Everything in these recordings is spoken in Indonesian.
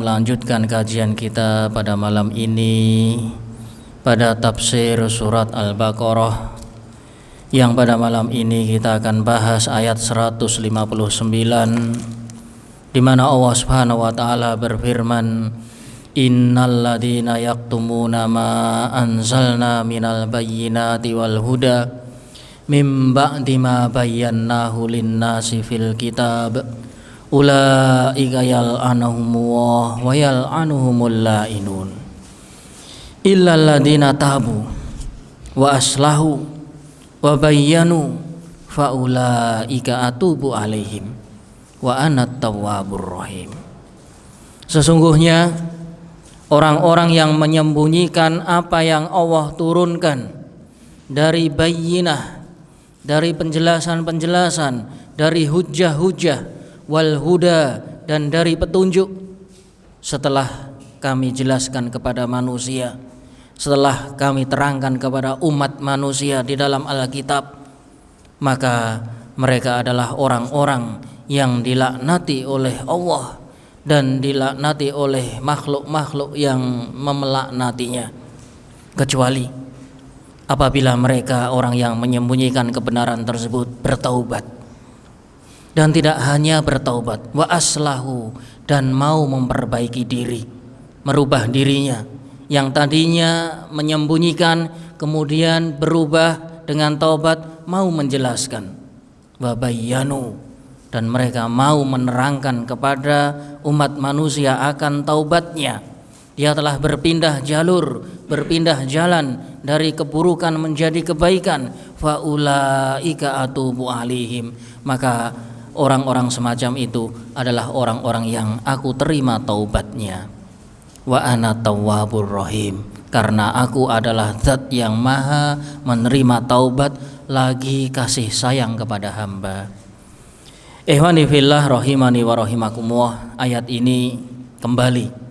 melanjutkan kajian kita pada malam ini pada tafsir surat Al-Baqarah, yang pada malam ini kita akan bahas ayat 159, di mana Allah Subhanahu wa taala berfirman, innal ladzina yaktumuna ma anzalna minal bayyinati wal huda mim ba'di ma bayyanahu lin-nasi fil kitab ulaika yal'anuhumullah wa yal'anuhumul la'inun illal ladzina tabu wa aslahu wa bayyanu fa ulaika atubu alaihim wa anat tawwabur rahim. Sesungguhnya orang-orang yang menyembunyikan apa yang Allah turunkan dari bayyinah, dari penjelasan-penjelasan, dari hujjah-hujjah, wal huda, dan dari petunjuk, setelah kami jelaskan kepada manusia, setelah kami terangkan kepada umat manusia di dalam Alkitab, maka mereka adalah orang-orang yang dilaknati oleh Allah dan dilaknati oleh makhluk-makhluk yang melaknatinya, kecuali apabila mereka orang yang menyembunyikan kebenaran tersebut bertaubat. Dan tidak hanya bertaubat, wa aslahu, dan mau memperbaiki diri, merubah dirinya yang tadinya menyembunyikan, kemudian berubah dengan taubat, mau menjelaskan, wa bayyanu, dan mereka mau menerangkan kepada umat manusia akan taubatnya. Dia telah berpindah jalur, berpindah jalan dari keburukan menjadi kebaikan. Fa ulaika atubu alaihim, maka orang-orang semacam itu adalah orang-orang yang aku terima taubatnya. Wa ana tawwabur rahim, karena aku adalah zat yang maha menerima taubat lagi kasih sayang kepada hamba. Ikhwani fillah rahimani wa rahimakumullah, ayat ini kembali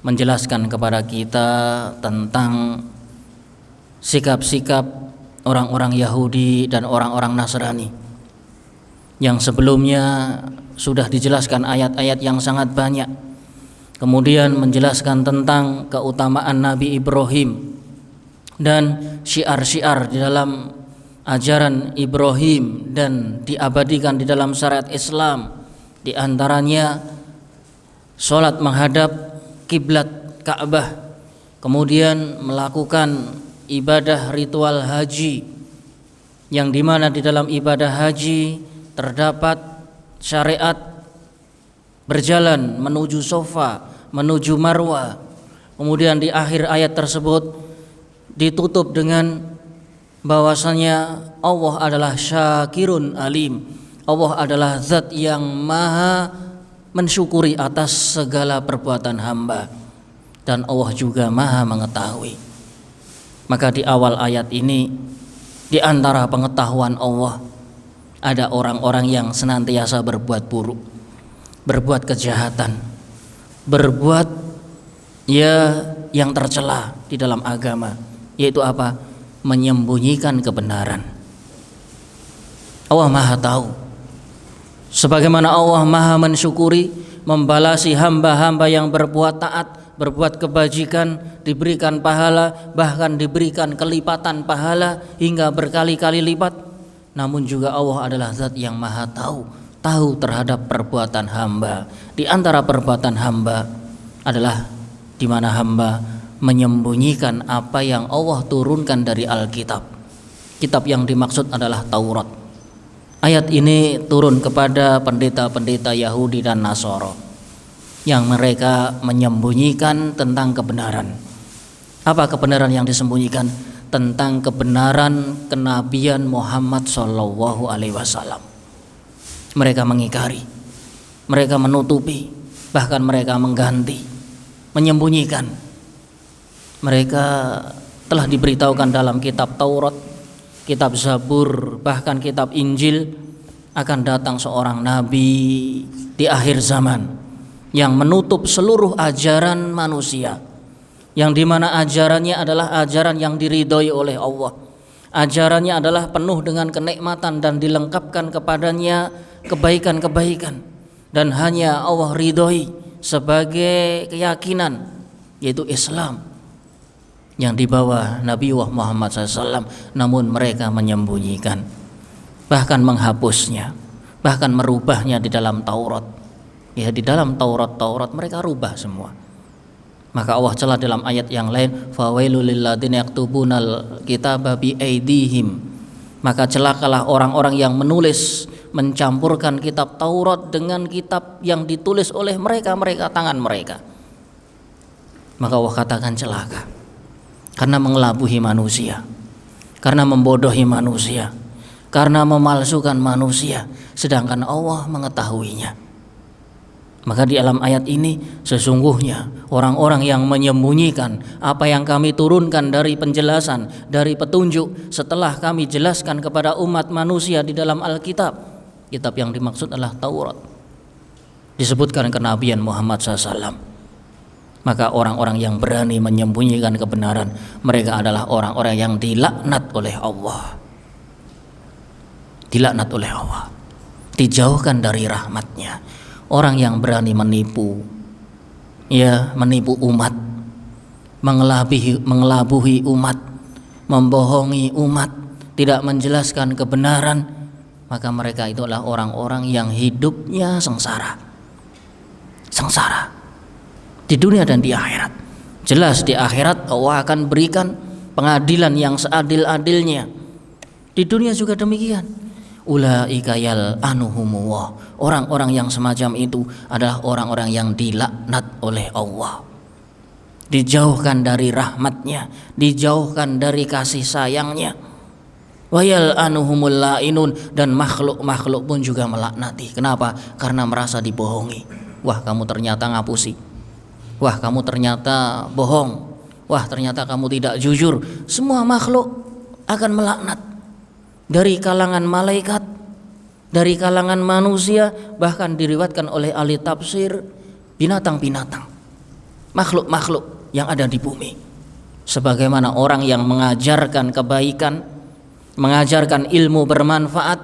menjelaskan kepada kita tentang sikap-sikap orang-orang Yahudi dan orang-orang Nasrani yang sebelumnya sudah dijelaskan ayat-ayat yang sangat banyak. Kemudian menjelaskan tentang keutamaan Nabi Ibrahim dan syiar-syiar di dalam ajaran Ibrahim dan diabadikan di dalam syariat Islam, di antaranya salat menghadap kiblat Ka'bah, kemudian melakukan ibadah ritual haji, yang dimana di dalam ibadah haji terdapat syariat berjalan menuju Sofa, menuju Marwa. Kemudian di akhir ayat tersebut ditutup dengan bahwasanya Allah adalah syakirun alim, Allah adalah zat yang maha mensyukuri atas segala perbuatan hamba, dan Allah juga maha mengetahui. Maka di awal ayat ini, di antara pengetahuan Allah, ada orang-orang yang senantiasa berbuat buruk, berbuat kejahatan, berbuat yang tercela di dalam agama, yaitu apa? Menyembunyikan kebenaran. Allah maha tahu, sebagaimana Allah maha mensyukuri, membalasi hamba-hamba yang berbuat taat, berbuat kebajikan, diberikan pahala, bahkan diberikan kelipatan pahala hingga berkali-kali lipat. Namun juga Allah adalah zat yang maha tahu terhadap perbuatan hamba. Di antara perbuatan hamba adalah di mana hamba menyembunyikan apa yang Allah turunkan dari Alkitab. Kitab yang dimaksud adalah Taurat. Ayat ini turun kepada pendeta-pendeta Yahudi dan Nasara yang mereka menyembunyikan tentang kebenaran. Apa kebenaran yang disembunyikan? Tentang kebenaran kenabian Muhammad sallallahu alaihi wasallam. Mereka mengingkari, mereka menutupi, bahkan mereka mengganti, menyembunyikan. Mereka telah diberitahukan dalam kitab Taurat, kitab Zabur, bahkan kitab Injil, akan datang seorang nabi di akhir zaman yang menutup seluruh ajaran manusia, yang dimana ajarannya adalah ajaran yang diridhoi oleh Allah. Ajarannya adalah penuh dengan kenikmatan dan dilengkapkan kepadanya kebaikan-kebaikan, dan hanya Allah ridhoi sebagai keyakinan, yaitu Islam yang dibawa Nabi Muhammad SAW, namun mereka menyembunyikan, bahkan menghapusnya, bahkan merubahnya di dalam Taurat. Ya, di dalam Taurat mereka rubah semua. Maka Allah celah dalam ayat yang lain, fawailul lil ladzina yaktubunal kitaba bi aidihim. Maka celakalah orang-orang yang menulis, mencampurkan kitab Taurat dengan kitab yang ditulis oleh mereka tangan mereka. Maka Allah katakan celaka, karena mengelabuhi manusia, karena membodohi manusia, karena memalsukan manusia, sedangkan Allah mengetahuinya. Maka di dalam ayat ini sesungguhnya orang-orang yang menyembunyikan apa yang kami turunkan dari penjelasan, dari petunjuk setelah kami jelaskan kepada umat manusia di dalam Alkitab. Kitab yang dimaksud adalah Taurat. Disebutkan kenabian Muhammad SAW. Maka orang-orang yang berani menyembunyikan kebenaran, mereka adalah orang-orang yang dilaknat oleh Allah. Dilaknat oleh Allah, dijauhkan dari rahmatnya. Orang yang berani menipu, ya, menipu umat, mengelabuhi umat, membohongi umat, tidak menjelaskan kebenaran, maka mereka itu adalah orang-orang yang hidupnya sengsara. Sengsara di dunia dan di akhirat. Jelas di akhirat Allah akan berikan pengadilan yang seadil-adilnya. Di dunia juga demikian. Ulaika yal'anuhumullah. Orang-orang yang semacam itu adalah orang-orang yang dilaknat oleh Allah, dijauhkan dari rahmatnya, dijauhkan dari kasih sayangnya. Wa yal'anuhumul la'inun, dan makhluk-makhluk pun juga melaknati. Kenapa? Karena merasa dibohongi. Wah, kamu ternyata ngapusi. Wah, kamu ternyata bohong. Wah, ternyata kamu tidak jujur. Semua makhluk akan melaknat, dari kalangan malaikat, dari kalangan manusia, bahkan diriwayatkan oleh ahli tafsir binatang-binatang, makhluk-makhluk yang ada di bumi. Sebagaimana orang yang mengajarkan kebaikan, mengajarkan ilmu bermanfaat,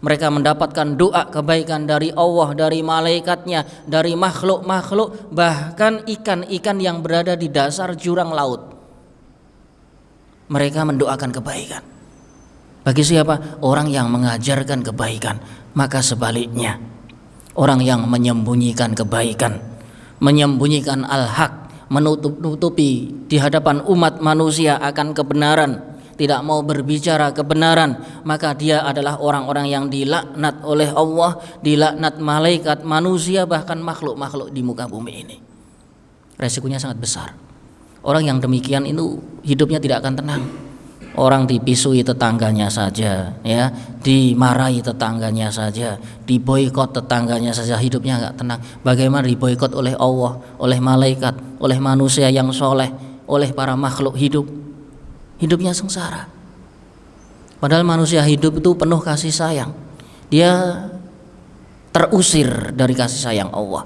mereka mendapatkan doa kebaikan dari Allah, dari malaikatnya, dari makhluk-makhluk, bahkan ikan-ikan yang berada di dasar jurang laut, mereka mendoakan kebaikan. Bagi siapa? Orang yang mengajarkan kebaikan. Maka sebaliknya, orang yang menyembunyikan kebaikan, menyembunyikan al-haq, menutupi di hadapan umat manusia akan kebenaran, tidak mau berbicara kebenaran, maka dia adalah orang-orang yang dilaknat oleh Allah, dilaknat malaikat, manusia, bahkan makhluk-makhluk di muka bumi ini. Resikonya sangat besar. Orang yang demikian itu hidupnya tidak akan tenang. Orang dipisui tetangganya saja, ya, dimarahi tetangganya saja, diboikot tetangganya saja, hidupnya enggak tenang. Bagaimana diboikot oleh Allah, oleh malaikat, oleh manusia yang soleh, oleh para makhluk hidup? Hidupnya sengsara. Padahal manusia hidup itu penuh kasih sayang. Dia terusir dari kasih sayang Allah.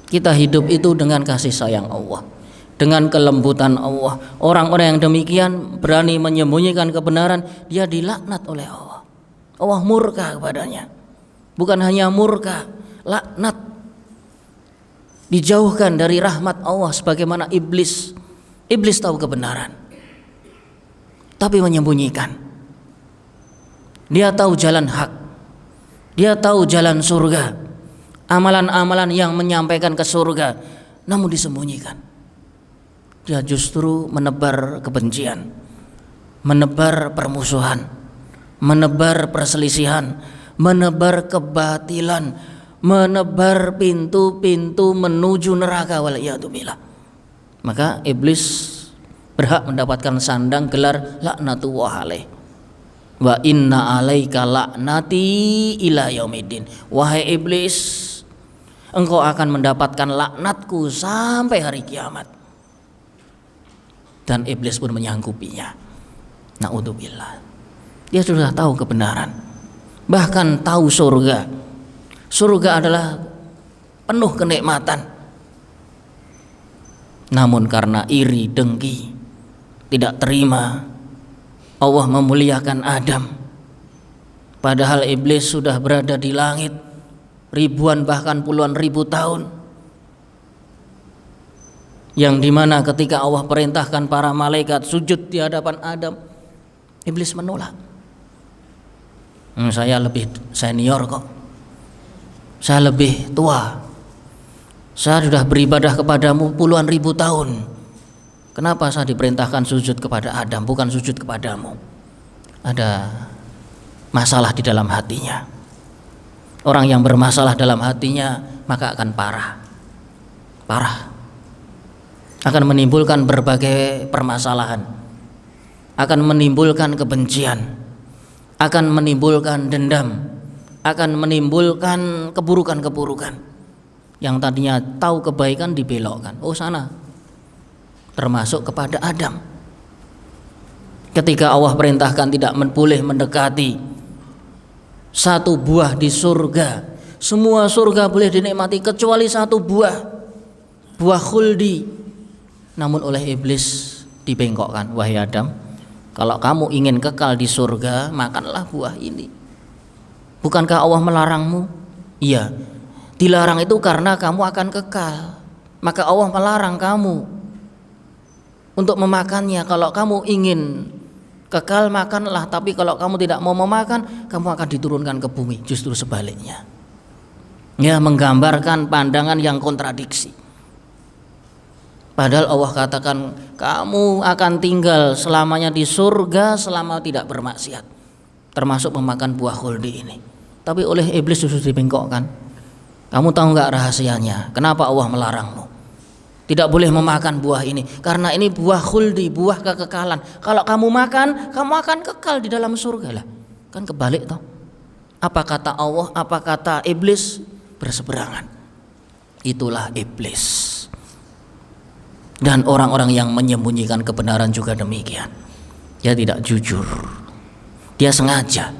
Kita hidup itu dengan kasih sayang Allah, dengan kelembutan Allah. Orang-orang yang demikian berani menyembunyikan kebenaran, dia dilaknat oleh Allah. Allah murka kepadanya. Bukan hanya murka, laknat. Dijauhkan dari rahmat Allah, sebagaimana iblis. Iblis tahu kebenaran, tapi menyembunyikan. Dia tahu jalan hak, dia tahu jalan surga, amalan-amalan yang menyampaikan ke surga, namun disembunyikan. Dia justru menebar kebencian, menebar permusuhan, menebar perselisihan, menebar kebatilan, menebar pintu-pintu menuju neraka, waliyadzubillah. Maka iblis berhak mendapatkan sandang gelar laknatullah alaih. Wa inna alaika laknati ila yaumiddin. Wahai iblis, engkau akan mendapatkan laknatku sampai hari kiamat. Dan iblis pun menyanggupinya. Na'udzubillah. Dia sudah tahu kebenaran, bahkan tahu surga. Surga adalah penuh kenikmatan. Namun karena iri, dengki, tidak terima, Allah memuliakan Adam. Padahal iblis sudah berada di langit ribuan bahkan puluhan ribu tahun, yang dimana ketika Allah perintahkan para malaikat sujud di hadapan Adam, iblis menolak. Saya lebih senior kok, saya lebih tua, saya sudah beribadah kepadamu puluhan ribu tahun, kenapa saya diperintahkan sujud kepada Adam bukan sujud kepadamu? Ada masalah di dalam hatinya. Orang yang bermasalah dalam hatinya maka akan parah, akan menimbulkan berbagai permasalahan, akan menimbulkan kebencian, akan menimbulkan dendam, akan menimbulkan keburukan-keburukan. Yang tadinya tahu kebaikan dibelokkan, oh sana, termasuk kepada Adam. Ketika Allah perintahkan tidak boleh mendekati satu buah di surga, semua surga boleh dinikmati kecuali satu buah khuldi. Namun oleh iblis dibengkokkan, wahai Adam, kalau kamu ingin kekal di surga, makanlah buah ini. Bukankah Allah melarangmu? Iya, dilarang itu karena kamu akan kekal. Maka Allah melarang kamu untuk memakannya. Kalau kamu ingin kekal, makanlah. Tapi kalau kamu tidak mau memakan, kamu akan diturunkan ke bumi. Justru sebaliknya. Ya, menggambarkan pandangan yang kontradiksi. Padahal Allah katakan kamu akan tinggal selamanya di surga selama tidak bermaksiat, termasuk memakan buah khuldi ini. Tapi oleh iblis justru dibengkokkan. Kamu tahu nggak rahasianya? Kenapa Allah melarangmu? Tidak boleh memakan buah ini karena ini buah khuldi, buah kekekalan. Kalau kamu makan, kamu akan kekal di dalam surga lah. Kan kebalik toh. Apa kata Allah, apa kata iblis? Berseberangan. Itulah iblis. Dan orang-orang yang menyembunyikan kebenaran juga demikian. Dia tidak jujur, dia sengaja.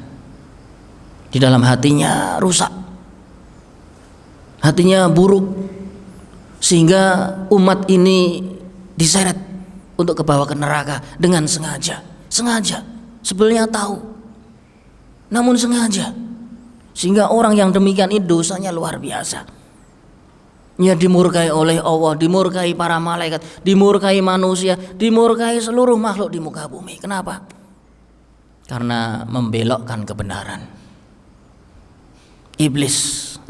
Di dalam hatinya rusak, hatinya buruk, sehingga umat ini diseret untuk kebawa ke neraka dengan sengaja. Sebenarnya tahu, namun sengaja. Sehingga orang yang demikian itu dosanya luar biasa. Ya, dimurkai oleh Allah, dimurkai para malaikat, dimurkai manusia, dimurkai seluruh makhluk di muka bumi. Kenapa? Karena membelokkan kebenaran. Iblis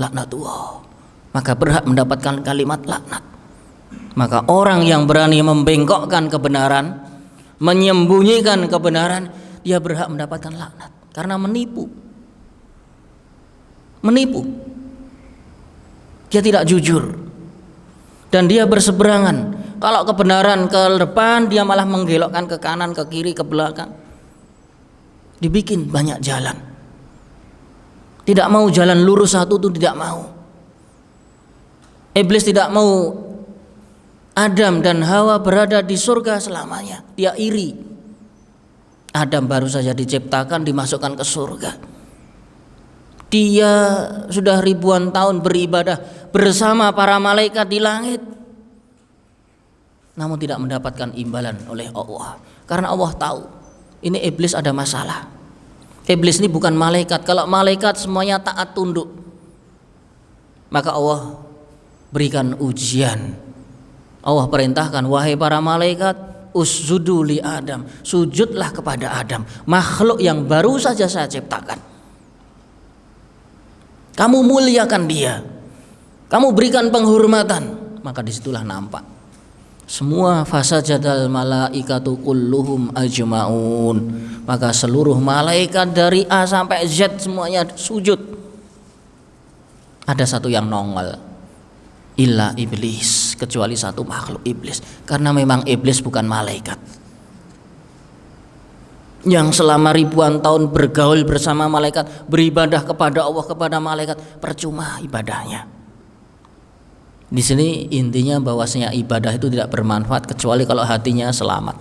laknatullah, maka berhak mendapatkan kalimat laknat. Maka orang yang berani membengkokkan kebenaran, menyembunyikan kebenaran, dia berhak mendapatkan laknat karena menipu. Dia tidak jujur dan dia berseberangan. Kalau kebenaran ke depan, dia malah menggelokkan ke kanan, ke kiri, ke belakang. Dibikin banyak jalan. Tidak mau jalan lurus satu itu tidak mau. Iblis tidak mau Adam dan Hawa berada di surga selamanya. Dia iri. Adam baru saja diciptakan, dimasukkan ke surga. Dia sudah ribuan tahun beribadah bersama para malaikat di langit, namun tidak mendapatkan imbalan oleh Allah. Karena Allah tahu ini iblis ada masalah. Iblis ini bukan malaikat. Kalau malaikat semuanya taat tunduk, maka Allah berikan ujian. Allah perintahkan, wahai para malaikat, usjudu li Adam, sujudlah kepada Adam, makhluk yang baru saja saya ciptakan. Kamu muliakan dia, kamu berikan penghormatan. Maka disitulah nampak semua fasajadal malaikatu kulluhum ajmaun. Maka seluruh malaikat dari A sampai Z semuanya sujud. Ada satu yang nongol, illa iblis, kecuali satu makhluk iblis. Karena memang iblis bukan malaikat yang selama ribuan tahun bergaul bersama malaikat, beribadah kepada Allah, kepada malaikat, percuma ibadahnya. Di sini intinya bahwasanya ibadah itu tidak bermanfaat kecuali kalau hatinya selamat.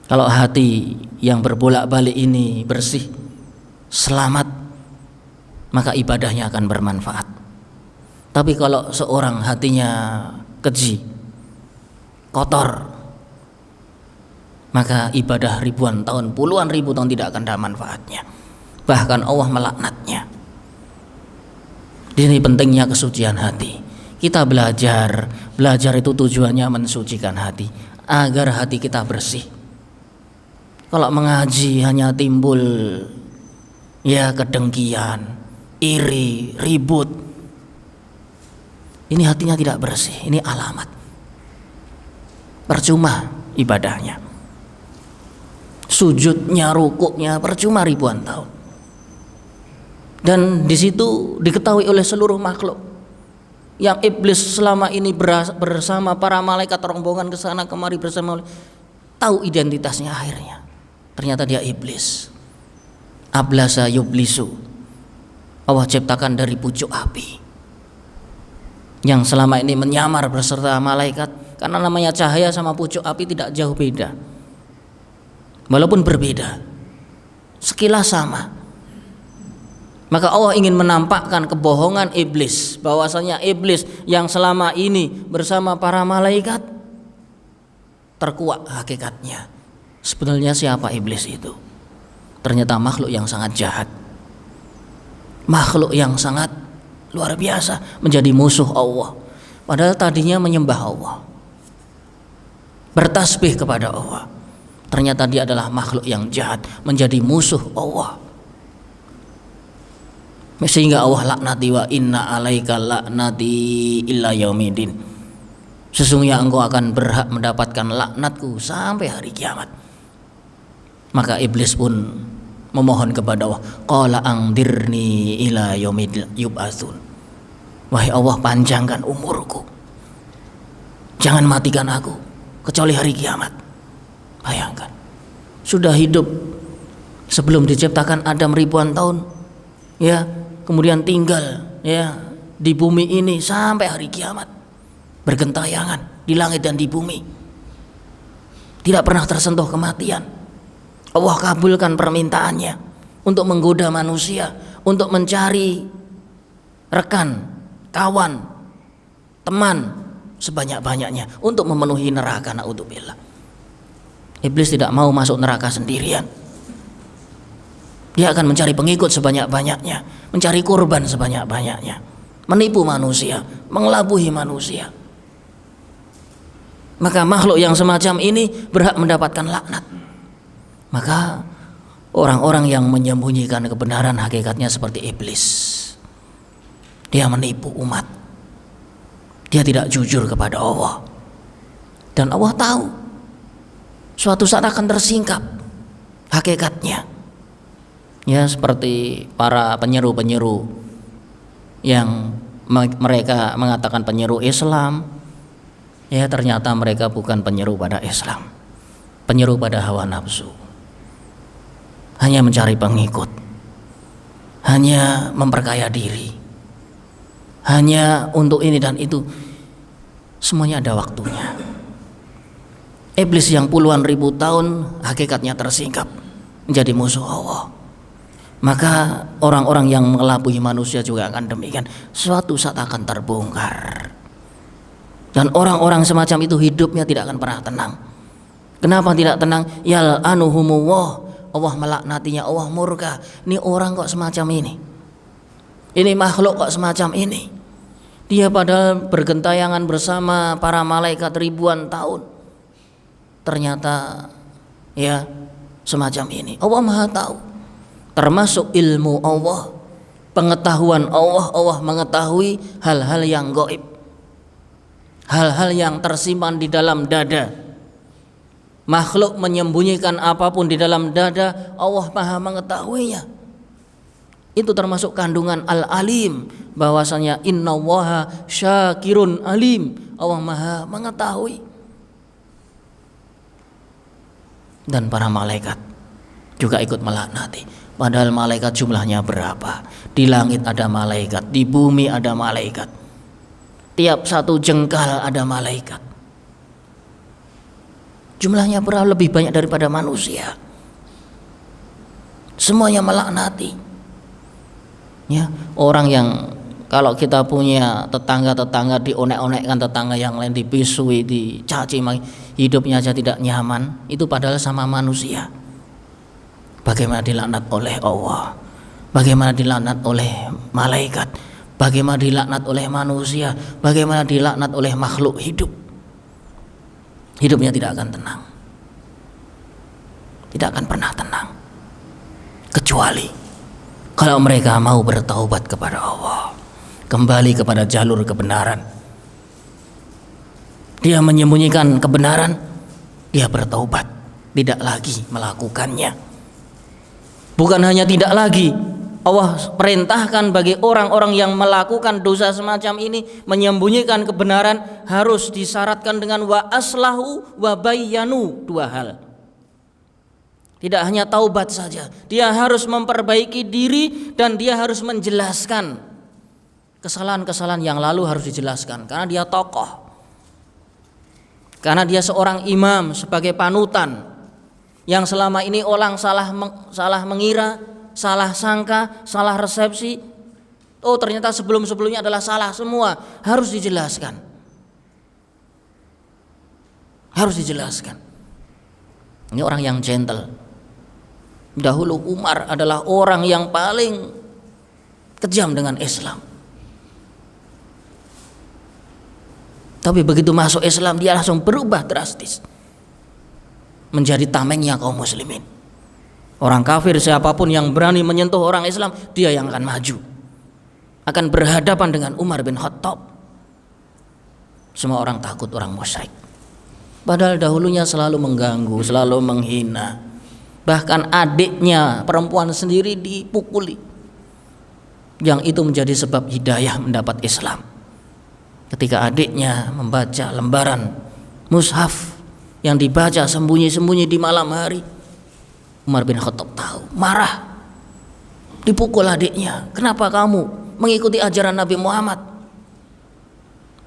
Kalau hati yang berbolak-balik ini bersih, selamat, maka ibadahnya akan bermanfaat. Tapi kalau seorang hatinya keji, kotor, maka ibadah ribuan tahun, puluhan ribu tahun tidak akan ada manfaatnya. Bahkan Allah melaknatnya. Di sini pentingnya kesucian hati. Kita belajar itu tujuannya mensucikan hati, agar hati kita bersih. Kalau mengaji hanya timbul ya kedengkian, iri, ribut, ini hatinya tidak bersih, ini alamat percuma ibadahnya, sujudnya, rukuknya percuma ribuan tahun. Dan di situ diketahui oleh seluruh makhluk. Yang iblis selama ini bersama para malaikat rombongan ke sana kemari bersama, tahu identitasnya akhirnya. Ternyata dia iblis. Ablasa yublisu. Allah ciptakan dari pucuk api. Yang selama ini menyamar beserta malaikat, karena namanya cahaya sama pucuk api tidak jauh beda. Walaupun berbeda, sekilas sama. Maka Allah ingin menampakkan kebohongan iblis, bahwasanya iblis yang selama ini bersama para malaikat terkuak hakikatnya. Sebenarnya siapa iblis itu? Ternyata makhluk yang sangat jahat, makhluk yang sangat luar biasa, menjadi musuh Allah. Padahal tadinya menyembah Allah, bertasbih kepada Allah. Ternyata dia adalah makhluk yang jahat, menjadi musuh Allah. Sehingga Allah laknati, wa inna alaika laknati illa yaumidin. Sesungguhnya engkau akan berhak mendapatkan laknatku sampai hari kiamat. Maka iblis pun memohon kepada Allah, qala angdirni ila yaumil yub'atsun. Wahai Allah, panjangkan umurku, jangan matikan aku kecuali hari kiamat. Bayangkan, sudah hidup sebelum diciptakan Adam ribuan tahun, ya, kemudian tinggal ya di bumi ini sampai hari kiamat, bergentayangan di langit dan di bumi, tidak pernah tersentuh kematian. Allah kabulkan permintaannya untuk menggoda manusia, untuk mencari rekan, kawan, teman sebanyak-banyaknya untuk memenuhi neraka. Naudzubillah. Iblis tidak mau masuk neraka sendirian. Dia akan mencari pengikut sebanyak-banyaknya, mencari korban sebanyak-banyaknya, menipu manusia, mengelabui manusia. Maka makhluk yang semacam ini berhak mendapatkan laknat. Maka orang-orang yang menyembunyikan kebenaran hakikatnya seperti iblis. Dia menipu umat. Dia tidak jujur kepada Allah. Dan Allah tahu suatu saat akan tersingkap hakikatnya. Ya, seperti para penyeru-penyeru yang mereka mengatakan penyeru Islam, ya ternyata mereka bukan penyeru pada Islam, penyeru pada hawa nafsu, hanya mencari pengikut, hanya memperkaya diri, hanya untuk ini dan itu. Semuanya ada waktunya. Iblis yang puluhan ribu tahun hakikatnya tersingkap menjadi musuh Allah. Maka orang-orang yang mengelabui manusia juga akan demikian, suatu saat akan terbongkar. Dan orang-orang semacam itu hidupnya tidak akan pernah tenang. Kenapa tidak tenang? Yal'anuhumullah, Allah melaknatinya, Allah murka. Ini orang kok semacam ini, ini makhluk kok semacam ini. Dia padahal bergentayangan bersama para malaikat ribuan tahun, ternyata ya semacam ini. Allah Maha tahu. Termasuk ilmu Allah, pengetahuan Allah. Allah mengetahui hal-hal yang gaib, hal-hal yang tersimpan di dalam dada. Makhluk menyembunyikan apapun di dalam dada, Allah Maha mengetahuinya. Itu termasuk kandungan al-alim, bahwasanya innallaha syakirun alim. Allah Maha mengetahui. Dan para malaikat juga ikut melaknati. Padahal malaikat jumlahnya berapa? Di langit ada malaikat, di bumi ada malaikat. Tiap satu jengkal ada malaikat. Jumlahnya berapa? Lebih banyak daripada manusia. Semuanya melaknati. Ya, orang yang kalau kita punya tetangga-tetangga dionek-onekkan, tetangga yang lain dipisui, dicaci, hidupnya aja tidak nyaman, itu padahal sama manusia. Bagaimana dilaknat oleh Allah, bagaimana dilaknat oleh malaikat, bagaimana dilaknat oleh manusia, bagaimana dilaknat oleh makhluk hidup. Hidupnya tidak akan tenang, tidak akan pernah tenang, kecuali kalau mereka mau bertaubat kepada Allah, kembali kepada jalur kebenaran. Dia menyembunyikan kebenaran, dia bertaubat, tidak lagi melakukannya. Bukan hanya tidak lagi, Allah perintahkan bagi orang-orang yang melakukan dosa semacam ini, menyembunyikan kebenaran, harus disyaratkan dengan wa aslahu wa bayyanu, dua hal. Tidak hanya taubat saja, dia harus memperbaiki diri dan dia harus menjelaskan kesalahan-kesalahan yang lalu, harus dijelaskan karena dia tokoh, karena dia seorang imam sebagai panutan yang selama ini orang salah mengira, salah sangka, salah resepsi. Oh, ternyata sebelum-sebelumnya adalah salah semua. Harus dijelaskan. Harus dijelaskan. Ini orang yang gentle. Dahulu Umar adalah orang yang paling kejam dengan Islam. Tapi begitu masuk Islam, dia langsung berubah drastis, menjadi tamengnya kaum muslimin. Orang kafir siapapun yang berani menyentuh orang Islam, dia yang akan maju, akan berhadapan dengan Umar bin Khattab. Semua orang takut orang musyrik. Padahal dahulunya selalu mengganggu, selalu menghina. Bahkan adiknya perempuan sendiri dipukuli. Yang itu menjadi sebab hidayah mendapat Islam. Ketika adiknya membaca lembaran mushaf yang dibaca sembunyi-sembunyi di malam hari, Umar bin Khattab tahu, marah, dipukul adiknya. Kenapa kamu mengikuti ajaran Nabi Muhammad?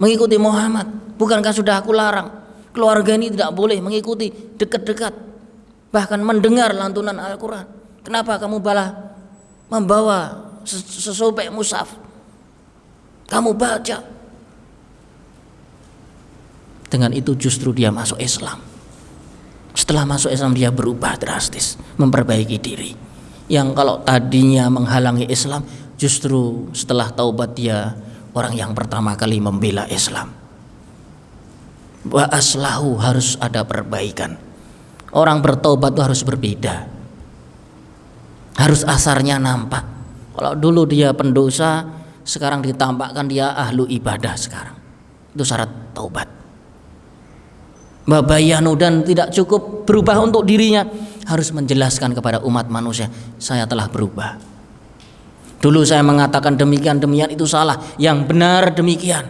Mengikuti Muhammad, bukankah sudah aku larang? Keluarga ini tidak boleh mengikuti dekat-dekat, bahkan mendengar lantunan Al-Quran. Kenapa kamu malah membawa sesobek mushaf, kamu baca? Dengan itu justru dia masuk Islam. Setelah masuk Islam dia berubah drastis, memperbaiki diri. Yang kalau tadinya menghalangi Islam, justru setelah taubat dia orang yang pertama kali membela Islam. Wa aslahu, harus ada perbaikan. Orang bertaubat itu harus berbeda, harus asarnya nampak. Kalau dulu dia pendosa, sekarang ditampakkan dia ahlu ibadah sekarang. Itu syarat taubat. Babayanu, dan tidak cukup berubah untuk dirinya, harus menjelaskan kepada umat manusia, saya telah berubah. Dulu saya mengatakan demikian itu salah, yang benar demikian.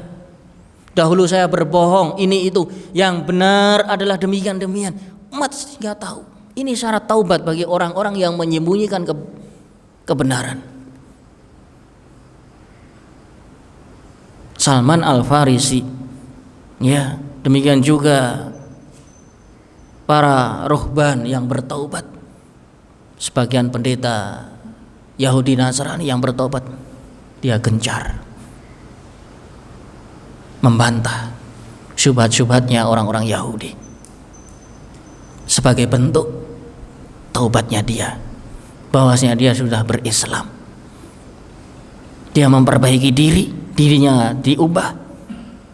Dahulu saya berbohong, ini itu, yang benar adalah demikian. Umat sehingga tahu. Ini syarat taubat bagi orang-orang yang menyembunyikan kebenaran. Salman Al-Farisi, ya, demikian juga para ruhban yang bertaubat, sebagian pendeta Yahudi Nasrani yang bertaubat, dia gencar membantah syubhat-syubhatnya orang-orang Yahudi sebagai bentuk taubatnya dia, bahwasanya dia sudah berislam. Dia memperbaiki dirinya diubah,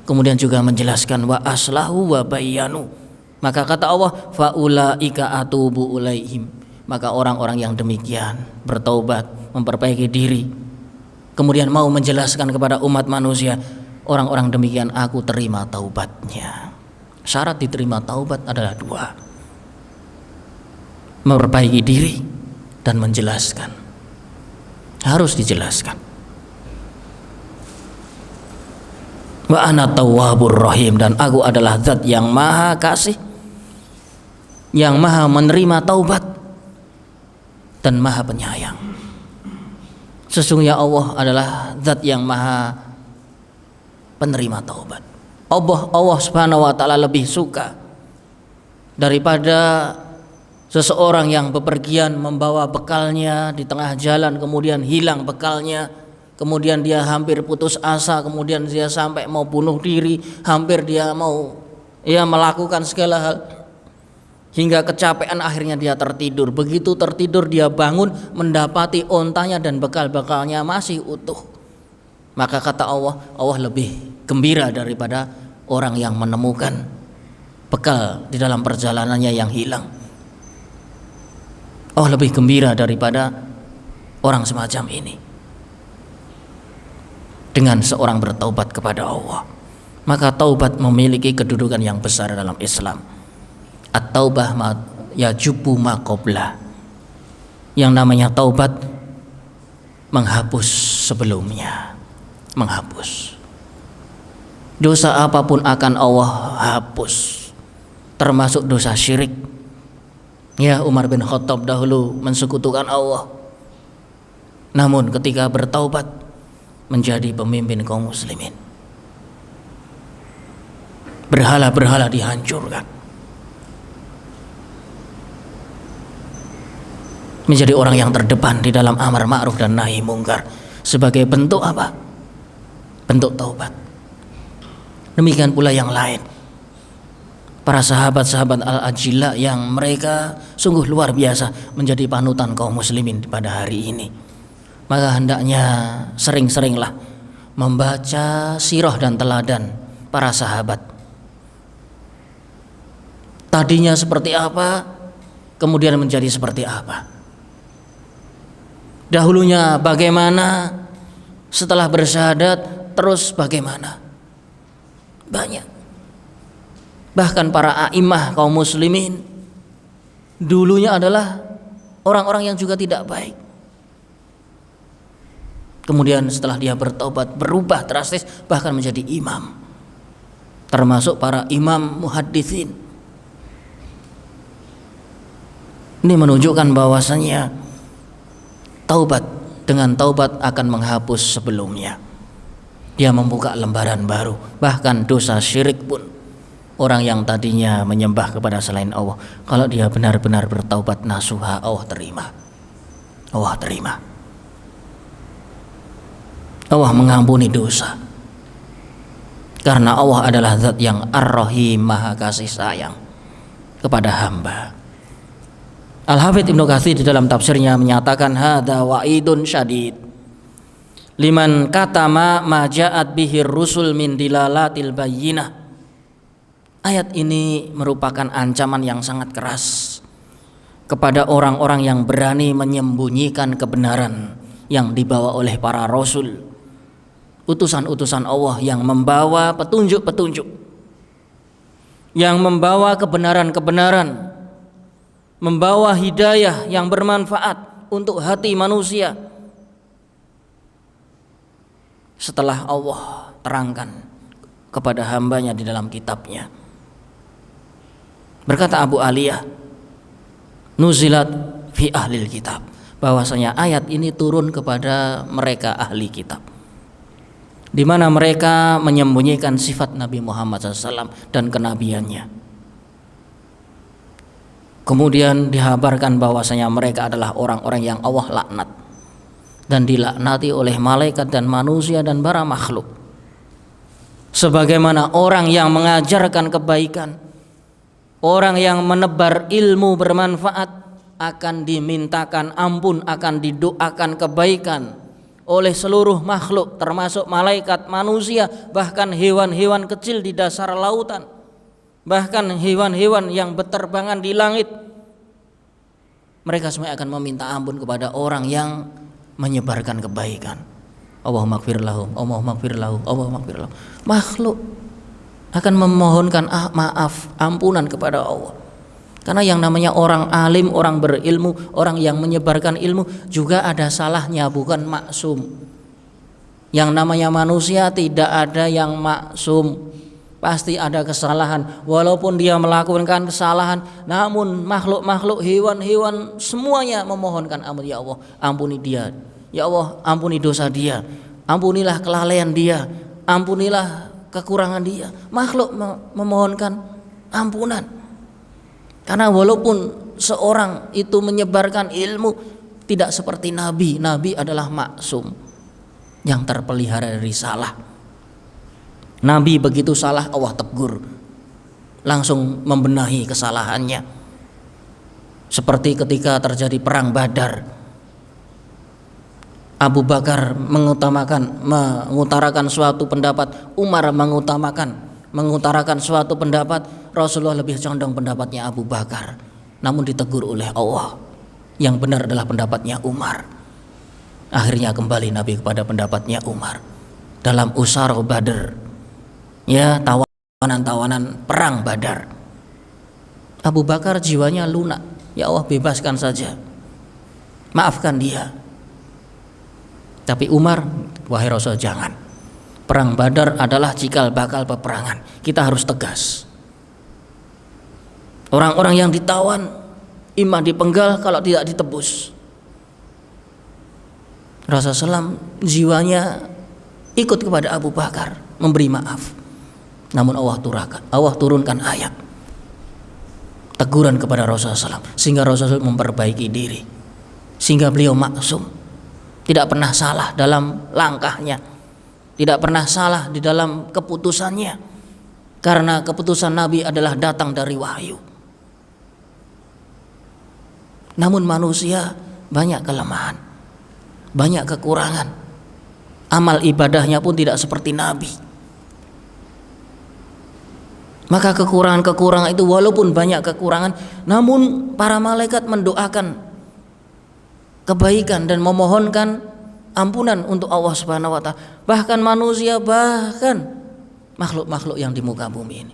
kemudian juga menjelaskan wa aslahu wa bayyanu. Maka kata Allah, faulaika atubu ulaihim, maka orang-orang yang demikian bertaubat, memperbaiki diri, kemudian mau menjelaskan kepada umat manusia, orang-orang demikian aku terima taubatnya. Syarat diterima taubat adalah dua, memperbaiki diri dan menjelaskan. Harus dijelaskan. Wa ana tawwabur rahim, dan aku adalah zat yang maha kasih, yang maha menerima taubat dan maha penyayang. Sesungguhnya Allah adalah zat yang maha penerima taubat. Allah Subhanahu wa taala lebih suka daripada seseorang yang bepergian membawa bekalnya di tengah jalan, kemudian hilang bekalnya, kemudian dia hampir putus asa, kemudian dia sampai mau bunuh diri, hampir dia mau melakukan segala hal, hingga kecapean akhirnya dia tertidur. Begitu tertidur dia bangun mendapati ontanya dan bekal-bekalnya masih utuh, Maka kata Allah, Allah lebih gembira daripada orang yang menemukan bekal di dalam perjalanannya yang hilang. Allah lebih gembira daripada orang semacam ini dengan seorang bertaubat kepada Allah. Maka taubat memiliki kedudukan yang besar dalam Islam. At-taubah yajubu ma qabla. Yang namanya taubat menghapus sebelumnya, menghapus dosa apapun akan Allah hapus, termasuk dosa syirik. Ya, Umar bin Khattab dahulu mensekutukan Allah, namun ketika bertaubat menjadi pemimpin kaum muslimin. Berhala-berhala dihancurkan, menjadi orang yang terdepan di dalam amar ma'ruf dan nahi mungkar. Sebagai bentuk apa? Bentuk taubat. Demikian pula yang lain, para sahabat-sahabat al-ajilla yang mereka sungguh luar biasa menjadi panutan kaum muslimin pada hari ini. Maka hendaknya sering-seringlah membaca sirah dan teladan para sahabat. Tadinya seperti apa, kemudian menjadi seperti apa. Dahulunya bagaimana, setelah bersyahadat terus bagaimana. Banyak. Bahkan para a'imah kaum muslimin dulunya adalah orang-orang yang juga tidak baik. Kemudian setelah dia bertaubat berubah drastis, bahkan menjadi imam. Termasuk para imam muhadditsin. Ini menunjukkan bahwasanya taubat, dengan taubat akan menghapus sebelumnya. Dia membuka lembaran baru. Bahkan dosa syirik pun, orang yang tadinya menyembah kepada selain Allah, kalau dia benar-benar bertaubat nasuha, Allah terima. Allah terima. Allah mengampuni dosa. Karena Allah adalah zat yang ar-rahim, maha kasih sayang kepada hamba. Al-Hafidz Ibnu Katsir di dalam tafsirnya menyatakan hadza wa'idun syadid liman katama ma ja'at bihir rusul min dilalatil bayyinah. Ayat ini merupakan ancaman yang sangat keras kepada orang-orang yang berani menyembunyikan kebenaran yang dibawa oleh para rasul, utusan-utusan Allah yang membawa petunjuk-petunjuk, yang membawa kebenaran-kebenaran, membawa hidayah yang bermanfaat untuk hati manusia. Setelah Allah terangkan kepada hambanya di dalam kitabnya. Berkata Abu Aliyah, nuzilat fi ahlil kitab, bahwasanya ayat ini turun kepada mereka ahli kitab, di mana mereka menyembunyikan sifat Nabi Muhammad SAW dan kenabiannya. Kemudian dihabarkan bahwasanya mereka adalah orang-orang yang Allah laknat dan dilaknati oleh malaikat dan manusia dan para makhluk. Sebagaimana orang yang mengajarkan kebaikan, orang yang menebar ilmu bermanfaat akan dimintakan ampun, akan didoakan kebaikan oleh seluruh makhluk, termasuk malaikat, manusia, bahkan hewan-hewan kecil di dasar lautan, bahkan hewan-hewan yang berterbangan di langit. Mereka semua akan meminta ampun kepada orang yang menyebarkan kebaikan. Allahumma ighfir lahum, Allahumma ighfir lahum, Allahumma ighfir lahum. Makhluk akan memohonkan maaf, ampunan kepada Allah. Karena yang namanya orang alim, orang berilmu, orang yang menyebarkan ilmu juga ada salahnya, bukan maksum. Yang namanya manusia tidak ada yang maksum. Pasti ada kesalahan, walaupun dia melakukan kesalahan, namun makhluk-makhluk, hewan-hewan semuanya memohonkan ampun. Ya Allah, ampuni dia. Ya Allah, ampuni dosa dia. Ampunilah kelalaian dia. Ampunilah kekurangan dia. Makhluk memohonkan ampunan. Karena walaupun seorang itu menyebarkan ilmu, tidak seperti Nabi. Nabi adalah maksum, yang terpelihara dari salah. Nabi begitu salah Allah tegur, langsung membenahi kesalahannya. Seperti ketika terjadi perang Badar, Abu Bakar mengutarakan suatu pendapat, Umar mengutarakan suatu pendapat, Rasulullah lebih condong pendapatnya Abu Bakar. Namun ditegur oleh Allah, yang benar adalah pendapatnya Umar. Akhirnya kembali Nabi kepada pendapatnya Umar. Dalam Usara Badr, ya, tawanan perang Badar, Abu Bakar jiwanya lunak. Ya Allah, bebaskan saja, maafkan dia. Tapi Umar, wahai Rasul, jangan. Perang Badar adalah cikal bakal peperangan. Kita harus tegas. Orang-orang yang ditawan, imam dipenggal kalau tidak ditebus. Rasulullah SAW jiwanya ikut kepada Abu Bakar, memberi maaf. Namun Allah turunkan ayat teguran kepada Rasulullah SAW, sehingga Rasulullah memperbaiki diri, sehingga beliau maksum. Tidak pernah salah dalam langkahnya, tidak pernah salah di dalam keputusannya, karena keputusan Nabi adalah datang dari wahyu. Namun manusia banyak kelemahan, banyak kekurangan. Amal ibadahnya pun tidak seperti Nabi. Maka kekurangan-kekurangan itu, walaupun banyak kekurangan, namun para malaikat mendoakan kebaikan dan memohonkan ampunan untuk Allah Subhanahu wa Ta'ala. Bahkan manusia, bahkan makhluk-makhluk yang di muka bumi ini,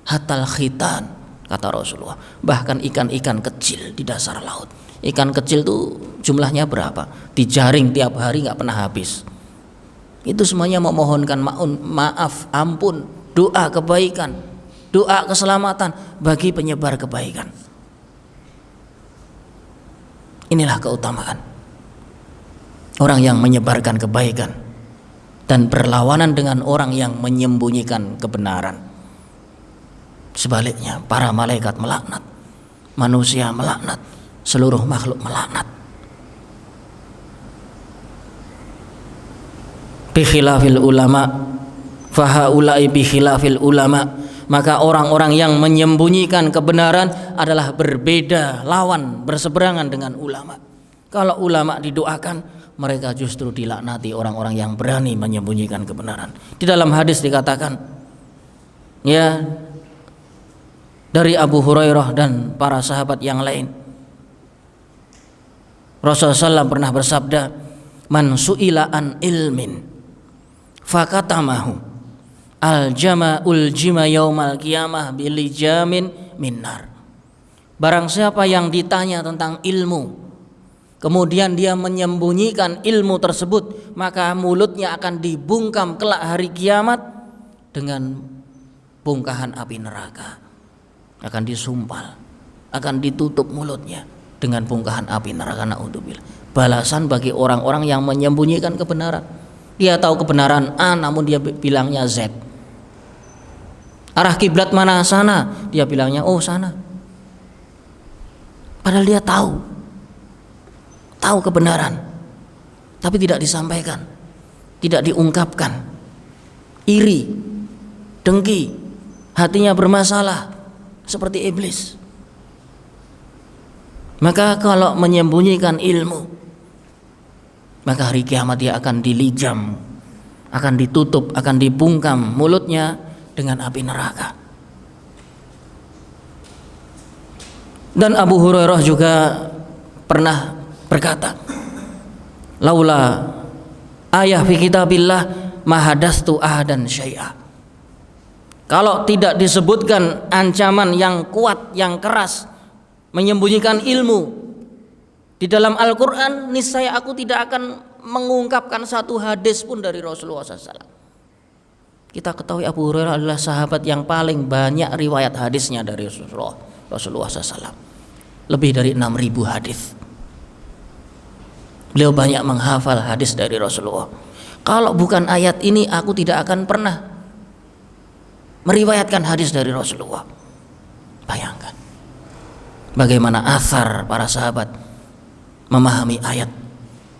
hatal khitan, kata Rasulullah, bahkan ikan-ikan kecil di dasar laut. Ikan kecil tuh jumlahnya berapa? Dijaring tiap hari nggak pernah habis. Itu semuanya memohonkan maaf, ampun, doa kebaikan, doa keselamatan bagi penyebar kebaikan. Inilah keutamaan orang yang menyebarkan kebaikan dan berlawanan dengan orang yang menyembunyikan kebenaran. Sebaliknya, para malaikat melaknat, manusia melaknat, seluruh makhluk melaknat. Bikhilafil ulama, fahaulai bikhilafil ulama. Maka orang-orang yang menyembunyikan kebenaran adalah berbeda, lawan, berseberangan dengan ulama. Kalau ulama didoakan, mereka justru dilaknati orang-orang yang berani menyembunyikan kebenaran. Di dalam hadis dikatakan, ya, dari Abu Hurairah dan para sahabat yang lain, Rasulullah SAW pernah bersabda, man su'ila an ilmin fakatamahu al-jama uljima yaumal qiyamah bilijamin minnar. Barang siapa yang ditanya tentang ilmu, kemudian dia menyembunyikan ilmu tersebut, maka mulutnya akan dibungkam kelak hari kiamat dengan bongkahan api neraka. Akan disumpal, akan ditutup mulutnya dengan bongkahan api neraka. Naudzubillah. Balasan bagi orang-orang yang menyembunyikan kebenaran. Dia tahu kebenaran A, namun dia bilangnya Z. Arah kiblat mana? Sana. Dia bilangnya oh sana. Padahal dia tahu kebenaran, tapi tidak disampaikan, tidak diungkapkan. Iri, dengki, hatinya bermasalah seperti iblis. Maka kalau menyembunyikan ilmu, maka hari kiamat dia akan dilijam, akan ditutup, akan dibungkam mulutnya dengan api neraka. Dan Abu Hurairah juga pernah berkata, laula ayah fi kitabillah mahadastu ahadan syai'a. Kalau tidak disebutkan ancaman yang kuat, yang keras, menyembunyikan ilmu di dalam Al-Quran, niscaya aku tidak akan mengungkapkan satu hadis pun dari Rasulullah SAW. Kita ketahui Abu Hurairah adalah sahabat yang paling banyak riwayat hadisnya dari Rasulullah SAW. Lebih dari 6.000 hadis. Beliau banyak menghafal hadis dari Rasulullah. Kalau bukan ayat ini, aku tidak akan pernah meriwayatkan hadis dari Rasulullah. Bayangkan bagaimana asar para sahabat memahami ayat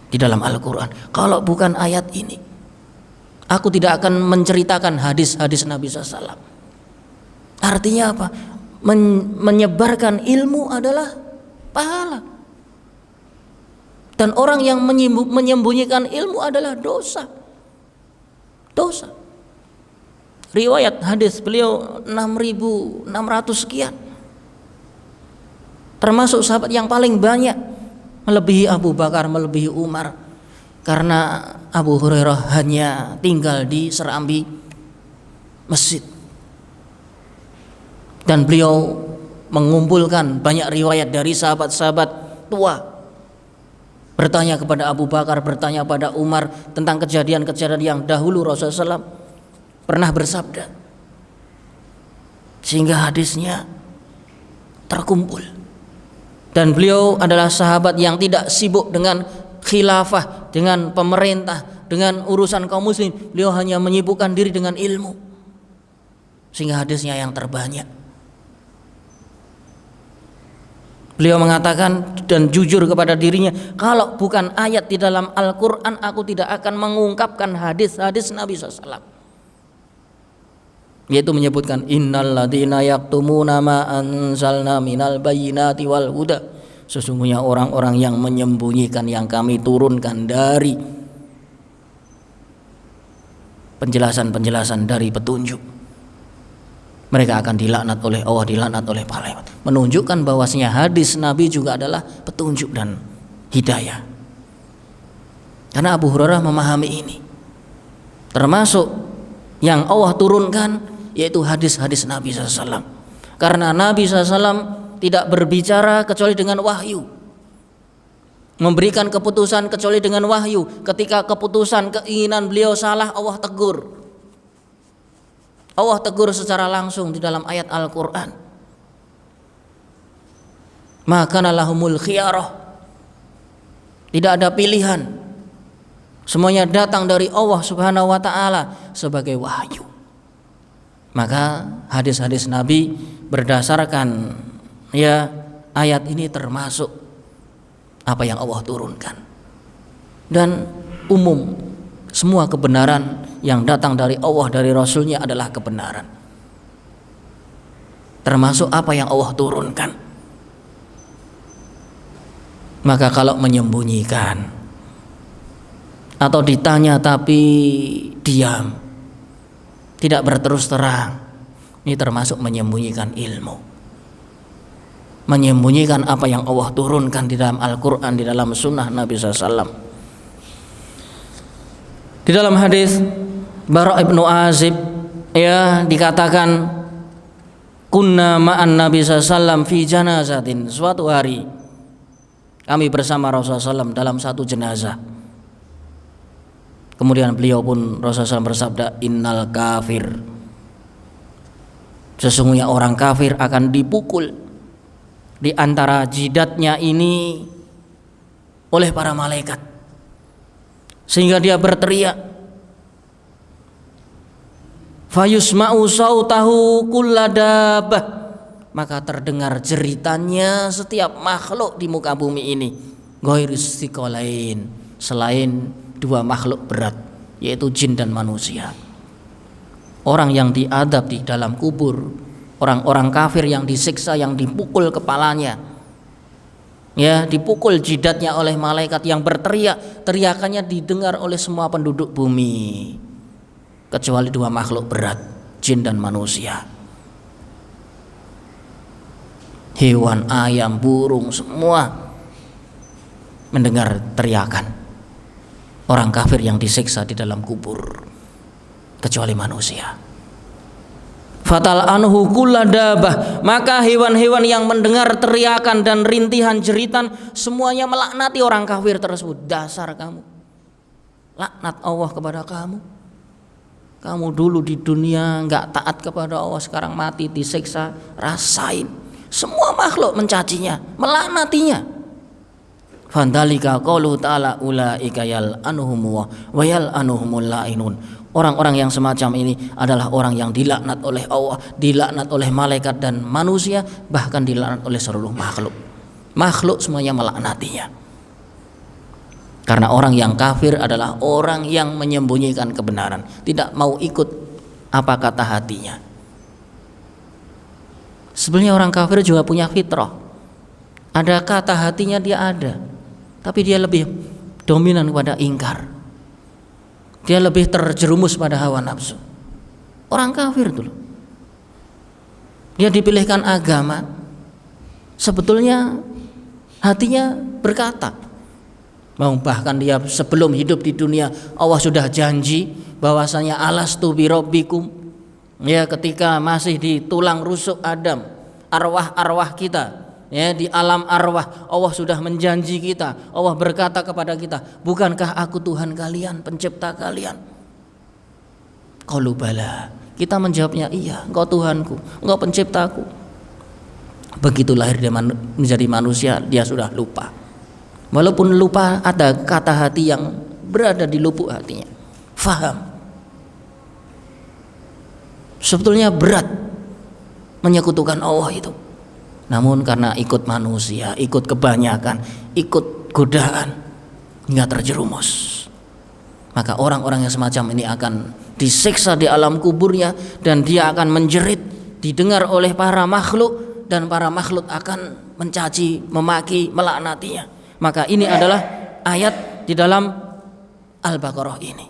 di dalam Al-Quran. Kalau bukan ayat ini, aku tidak akan menceritakan hadis-hadis Nabi SAW. Artinya apa? Menyebarkan ilmu adalah pahala. Dan orang yang menyembunyikan ilmu adalah dosa. Dosa. Riwayat hadis beliau 6.600 sekian. Termasuk sahabat yang paling banyak, melebihi Abu Bakar, melebihi Umar. Karena Abu Hurairah hanya tinggal di serambi masjid. Dan beliau mengumpulkan banyak riwayat dari sahabat-sahabat tua. Bertanya kepada Abu Bakar, bertanya pada Umar tentang kejadian-kejadian yang dahulu Rasulullah SAW pernah bersabda, sehingga hadisnya terkumpul. Dan beliau adalah sahabat yang tidak sibuk dengan khilafah, dengan pemerintah, dengan urusan kaum muslim. Beliau hanya menyibukkan diri dengan ilmu, sehingga hadisnya yang terbanyak. Beliau mengatakan dan jujur kepada dirinya, kalau bukan ayat di dalam Al-Quran, aku tidak akan mengungkapkan hadis-hadis Nabi SAW. Yaitu menyebutkan innal ladzina yaktumuna ma anzalna minal bayyinati wal huda. Sesungguhnya orang-orang yang menyembunyikan yang kami turunkan dari penjelasan-penjelasan dari petunjuk, mereka akan dilaknat oleh Allah, dilaknat oleh malaikat. Menunjukkan bahwasanya hadis Nabi juga adalah petunjuk dan hidayah. Karena Abu Hurairah memahami ini. Termasuk yang Allah turunkan yaitu hadis-hadis Nabi SAW. Karena Nabi SAW tidak berbicara kecuali dengan wahyu, memberikan keputusan kecuali dengan wahyu. Ketika keputusan keinginan beliau salah, Allah tegur. Allah tegur secara langsung di dalam ayat Al-Quran. Maka lahumul khiyarah. Tidak ada pilihan. Semuanya datang dari Allah Subhanahu wa taala sebagai wahyu. Maka hadis-hadis Nabi berdasarkan ayat ini termasuk apa yang Allah turunkan. Dan umum, semua kebenaran yang datang dari Allah, dari Rasulnya adalah kebenaran, termasuk apa yang Allah turunkan. Maka kalau menyembunyikan atau ditanya tapi diam, tidak berterus terang, ini termasuk menyembunyikan ilmu, menyembunyikan apa yang Allah turunkan di dalam Al-Quran, di dalam sunnah Nabi SAW. Di dalam hadis Bara' ibnu Azib dikatakan, kunna ma'an Nabi SAW fi janazatin. Suatu hari kami bersama Rasulullah SAW dalam satu jenazah. Kemudian beliau pun, Rasulullah SAW bersabda, innal kafir, sesungguhnya orang kafir akan dipukul di antara jidatnya ini oleh para malaikat, sehingga dia berteriak, fayusma'u sautahu kulladabah, maka terdengar jeritannya setiap makhluk di muka bumi ini, ghairis thiqalain, selain dua makhluk berat, yaitu jin dan manusia. Orang yang diadab di dalam kubur, orang-orang kafir yang disiksa, yang dipukul kepalanya, dipukul jidatnya oleh malaikat yang berteriak, teriakannya didengar oleh semua penduduk bumi, kecuali dua makhluk berat, jin dan manusia. Hewan, ayam, burung, semua mendengar teriakan orang kafir yang disiksa di dalam kubur, kecuali manusia. Fatal anhu kulladabah, maka hewan-hewan yang mendengar teriakan dan rintihan jeritan semuanya melaknati orang kafir tersebut. Dasar kamu, laknat Allah kepada kamu. Kamu dulu di dunia nggak taat kepada Allah, sekarang mati disiksa, rasain. Semua makhluk mencacinya, melaknatinya. Fandalika qaulu ta'ala ulaika yal'anuhum wa yal'anuhumul la'inun. Orang-orang yang semacam ini adalah orang yang dilaknat oleh Allah, dilaknat oleh malaikat dan manusia, bahkan dilaknat oleh seluruh makhluk. Makhluk semuanya melaknatinya. Karena orang yang kafir adalah orang yang menyembunyikan kebenaran, tidak mau ikut apa kata hatinya. Sebenarnya orang kafir juga punya fitrah. Ada kata hatinya, dia ada, tapi dia lebih dominan kepada ingkar. Dia lebih terjerumus pada hawa nafsu. Orang kafir dulu. Dia dipilihkan agama, sebetulnya hatinya berkata, bahkan dia sebelum hidup di dunia Allah sudah janji bahwasanya alastu birabbikum. Ya, ketika masih di tulang rusuk Adam, arwah-arwah kita, ya, di alam arwah Allah sudah menjanji kita. Allah berkata kepada kita, bukankah aku Tuhan kalian, pencipta kalian? Qalu bala. Kita menjawabnya, iya, engkau Tuhanku, engkau penciptaku. Begitu lahir dia menjadi manusia, dia sudah lupa. Walaupun lupa, ada kata hati yang berada di lubuk hatinya, faham. Sebetulnya berat menyekutukan Allah itu, namun karena ikut manusia, ikut kebanyakan, ikut godaan, hingga terjerumus. Maka orang-orang yang semacam ini akan disiksa di alam kuburnya, dan dia akan menjerit, didengar oleh para makhluk, dan para makhluk akan mencaci, memaki, melaknatinya. Maka ini adalah ayat di dalam Al-Baqarah ini.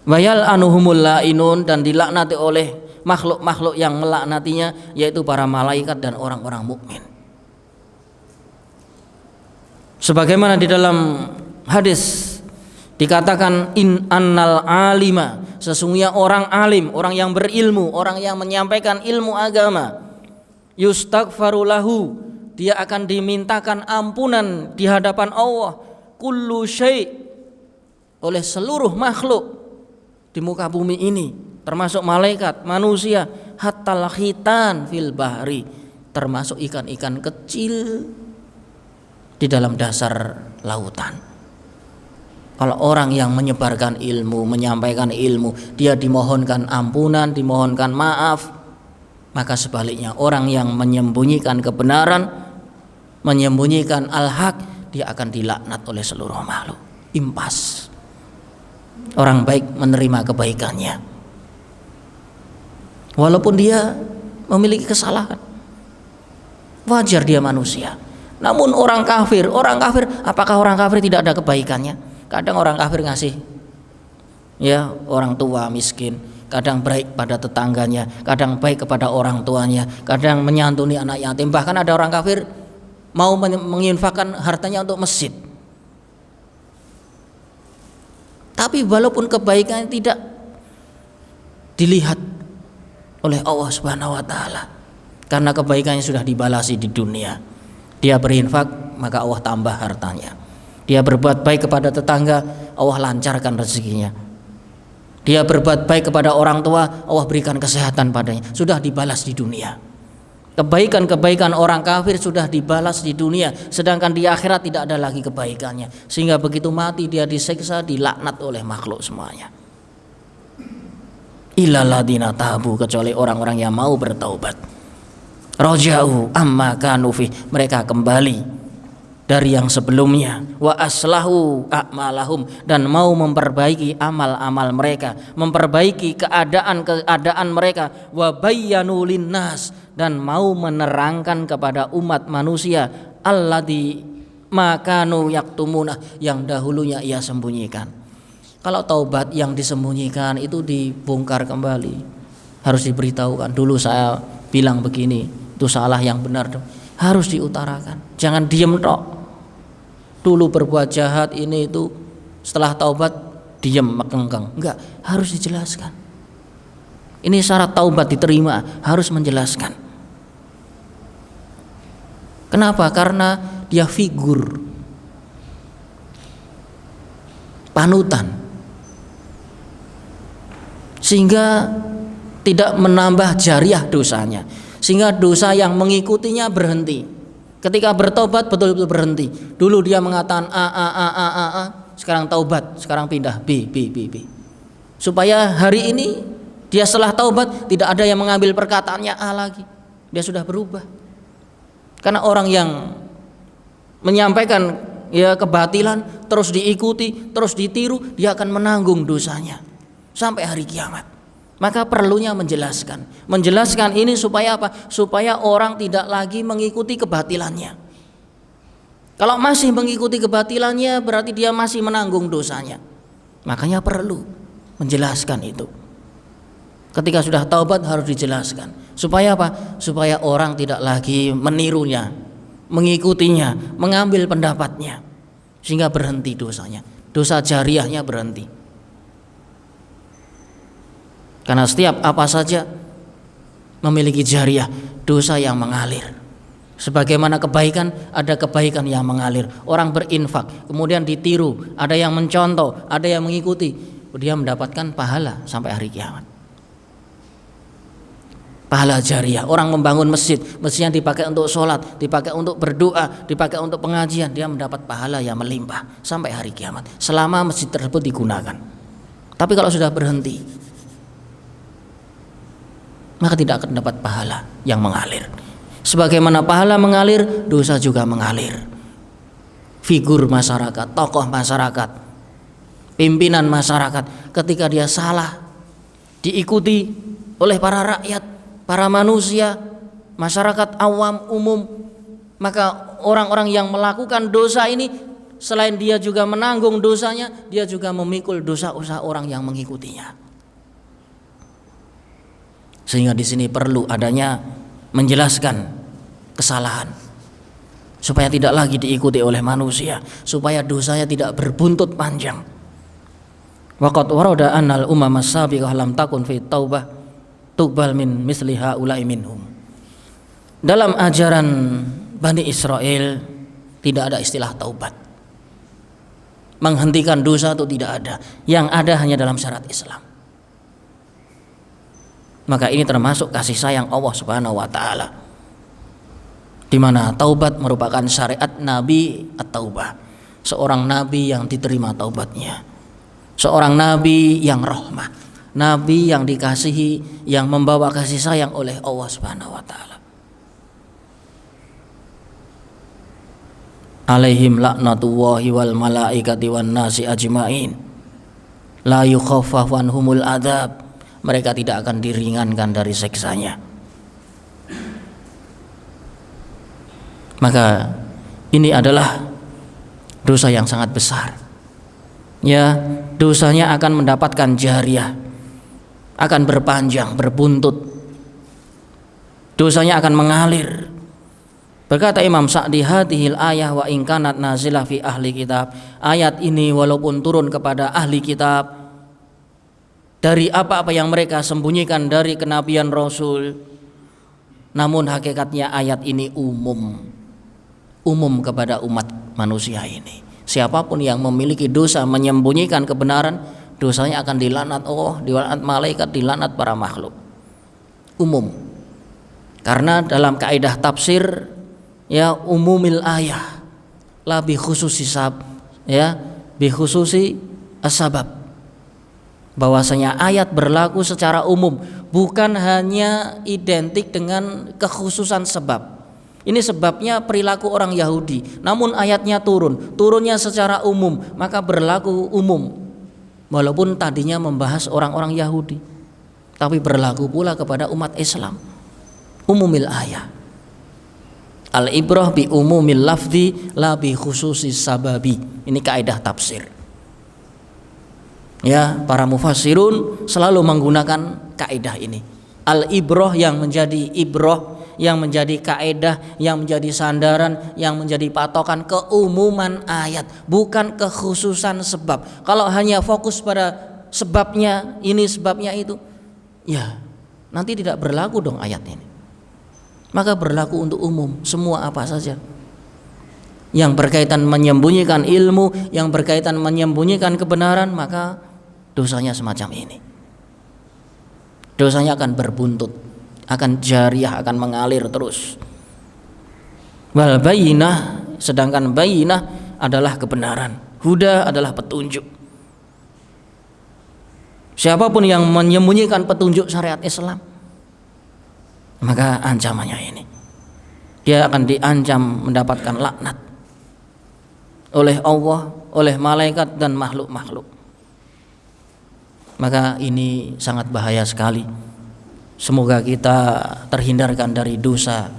Wayal anuhumul la'inun, dan dilaknati oleh makhluk-makhluk yang melaknatinya, yaitu para malaikat dan orang-orang mukmin. Sebagaimana di dalam hadis dikatakan, in annal alima, sesungguhnya orang alim, orang yang berilmu, orang yang menyampaikan ilmu agama, yustaghfaru lahu, dia akan dimintakan ampunan di hadapan Allah, kullu syai', oleh seluruh makhluk di muka bumi ini, termasuk malaikat, manusia, hatta khitan fil bahri, termasuk ikan-ikan kecil di dalam dasar lautan. Kalau orang yang menyebarkan ilmu, menyampaikan ilmu, dia dimohonkan ampunan, dimohonkan maaf. Maka sebaliknya, orang yang menyembunyikan kebenaran, menyembunyikan al-haq, dia akan dilaknat oleh seluruh makhluk. Impas. Orang baik menerima kebaikannya, walaupun dia memiliki kesalahan, wajar dia manusia. Namun orang kafir, apakah orang kafir tidak ada kebaikannya? Kadang orang kafir ngasih, ya, orang tua miskin, kadang baik pada tetangganya, kadang baik kepada orang tuanya, kadang menyantuni anak yatim. Bahkan ada orang kafir mau menginfakkan hartanya untuk masjid. Tapi walaupun kebaikannya tidak dilihat oleh Allah Subhanahu wa taala, karena kebaikannya sudah dibalasi di dunia. Dia berinfak, maka Allah tambah hartanya. Dia berbuat baik kepada tetangga, Allah lancarkan rezekinya. Dia berbuat baik kepada orang tua, Allah berikan kesehatan padanya. Sudah dibalas di dunia. Kebaikan-kebaikan orang kafir sudah dibalas di dunia, sedangkan di akhirat tidak ada lagi kebaikannya. Sehingga begitu mati dia disiksa, dilaknat oleh makhluk semuanya. Illal ladzina tabu, kecuali orang-orang yang mau bertaubat. Raja'u amma kanu fi, mereka kembali dari yang sebelumnya. Wa aslahu a'malahum, dan mau memperbaiki amal-amal mereka, memperbaiki keadaan mereka. Wa bayyanu linnas, dan mau menerangkan kepada umat manusia alladzi makanu yaktumuna, yang dahulunya ia sembunyikan. Kalau taubat yang disembunyikan itu dibongkar kembali, harus diberitahukan. Dulu saya bilang begini, itu salah, yang benar harus diutarakan. Jangan diem tok. Dulu berbuat jahat ini itu, setelah taubat diem mekengkeng. Enggak, harus dijelaskan. Ini syarat taubat diterima, harus menjelaskan. Kenapa? Karena dia figur, panutan, sehingga tidak menambah jariah dosanya, sehingga dosa yang mengikutinya berhenti. Ketika bertobat betul-betul berhenti. Dulu dia mengatakan a, sekarang taubat, sekarang pindah b. Supaya hari ini dia setelah taubat tidak ada yang mengambil perkataannya a lagi. Dia sudah berubah. Karena orang yang menyampaikan ya kebatilan terus diikuti, terus ditiru, dia akan menanggung dosanya sampai hari kiamat. Maka perlunya menjelaskan. Menjelaskan ini supaya apa? Supaya orang tidak lagi mengikuti kebatilannya. Kalau masih mengikuti kebatilannya berarti dia masih menanggung dosanya. Makanya perlu menjelaskan itu. Ketika sudah taubat harus dijelaskan. Supaya apa? Supaya orang tidak lagi menirunya, mengikutinya, mengambil pendapatnya, sehingga berhenti dosanya. Dosa jariahnya berhenti. Karena setiap apa saja memiliki jariah, dosa yang mengalir. Sebagaimana kebaikan, ada kebaikan yang mengalir. Orang berinfak, kemudian ditiru, ada yang mencontoh, ada yang mengikuti, dia mendapatkan pahala sampai hari kiamat. Pahala jariah. Orang membangun masjid, masjidnya dipakai untuk sholat, dipakai untuk berdoa, dipakai untuk pengajian, dia mendapat pahala yang melimpah sampai hari kiamat selama masjid tersebut digunakan. Tapi kalau sudah berhenti, maka tidak akan dapat pahala yang mengalir. Sebagaimana pahala mengalir, dosa juga mengalir. Figur masyarakat, tokoh masyarakat, pimpinan masyarakat, ketika dia salah, diikuti oleh para rakyat, para manusia, masyarakat awam umum, maka orang-orang yang melakukan dosa ini, selain dia juga menanggung dosanya, dia juga memikul dosa-dosa orang yang mengikutinya. Sehingga di sini perlu adanya menjelaskan kesalahan supaya tidak lagi diikuti oleh manusia, supaya dosanya tidak berbuntut panjang. Waqad warada annal umam as-sabiqah lam takun fi taubah tuqbal min misli haula'i minhum. Dalam ajaran Bani Israel tidak ada istilah taubat. Menghentikan dosa itu tidak ada. Yang ada hanya dalam syariat Islam. Maka ini termasuk kasih sayang Allah Subhanahu wa taala, di mana taubat merupakan syariat Nabi at-taubah, seorang nabi yang diterima taubatnya, seorang nabi yang rahmah, nabi yang dikasihi, yang membawa kasih sayang oleh Allah Subhanahu wa taala. Alaihim laknatullahi wal malaikati wan nasi ajmain la yukhaffafu anhumul adzab. Mereka tidak akan diringankan dari siksanya. Maka ini adalah dosa yang sangat besar. Ya, dosanya akan mendapatkan jariah, akan berpanjang, berbuntut. Dosanya akan mengalir. Berkata Imam Sa'di, hadhil ayah wa in kanat nazilah fi ahli kitab. Ayat ini walaupun turun kepada ahli kitab, dari apa-apa yang mereka sembunyikan dari kenabian Rasul, namun hakikatnya ayat ini umum kepada umat manusia ini. Siapapun yang memiliki dosa menyembunyikan kebenaran, dosanya akan dilaknat Allah, dilaknat malaikat, dilaknat para makhluk. Umum. Karena dalam kaidah tafsir, ya, umumil ayah la bi khususi bi khususi asbab. Bahwasanya ayat berlaku secara umum, bukan hanya identik dengan kekhususan sebab. Ini sebabnya perilaku orang Yahudi, namun ayatnya turunnya secara umum, maka berlaku umum. Walaupun tadinya membahas orang-orang Yahudi, tapi berlaku pula kepada umat Islam. Umumil ayat. Al-ibrah bi umumil lafzi la bi khususis sababi. Ini kaidah tafsir. Ya, para mufassirun selalu menggunakan kaidah ini. Al-ibrah yang menjadi ibrah, yang menjadi kaidah, yang menjadi sandaran, yang menjadi patokan keumuman ayat, bukan kekhususan sebab. Kalau hanya fokus pada sebabnya ini, sebabnya itu, ya nanti tidak berlaku dong ayat ini. Maka berlaku untuk umum, semua apa saja yang berkaitan menyembunyikan ilmu, yang berkaitan menyembunyikan kebenaran, maka dosanya semacam ini. Dosanya akan berbuntut, akan jariah, akan mengalir terus. Wal bayyinah, sedangkan bayyinah adalah kebenaran, huda adalah petunjuk. Siapapun yang menyembunyikan petunjuk syariat Islam, maka ancamannya ini, dia akan diancam mendapatkan laknat oleh Allah, oleh malaikat dan makhluk-makhluk. Maka ini sangat bahaya sekali. Semoga kita terhindarkan dari dosa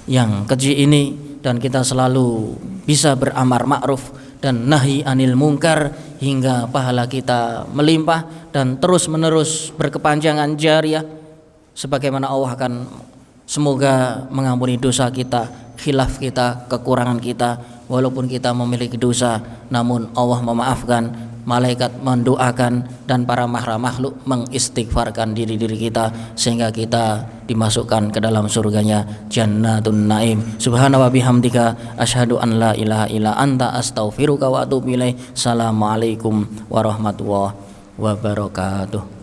yang keji ini, dan kita selalu bisa beramar ma'ruf dan nahi anil mungkar hingga pahala kita melimpah dan terus menerus berkepanjangan jariah, sebagaimana Allah akan semoga mengampuni dosa kita, khilaf kita, kekurangan kita. Walaupun kita memiliki dosa, namun Allah memaafkan, malaikat mendoakan, dan para makhluk mengistighfarkan diri-diri kita sehingga kita dimasukkan ke dalam surganya Jannatun Naim. Subhana wa bihamdika asyhadu an la ilaha illa anta astaghfiruka wa atubu ilaik. Assalamualaikum warahmatullahi wabarakatuh.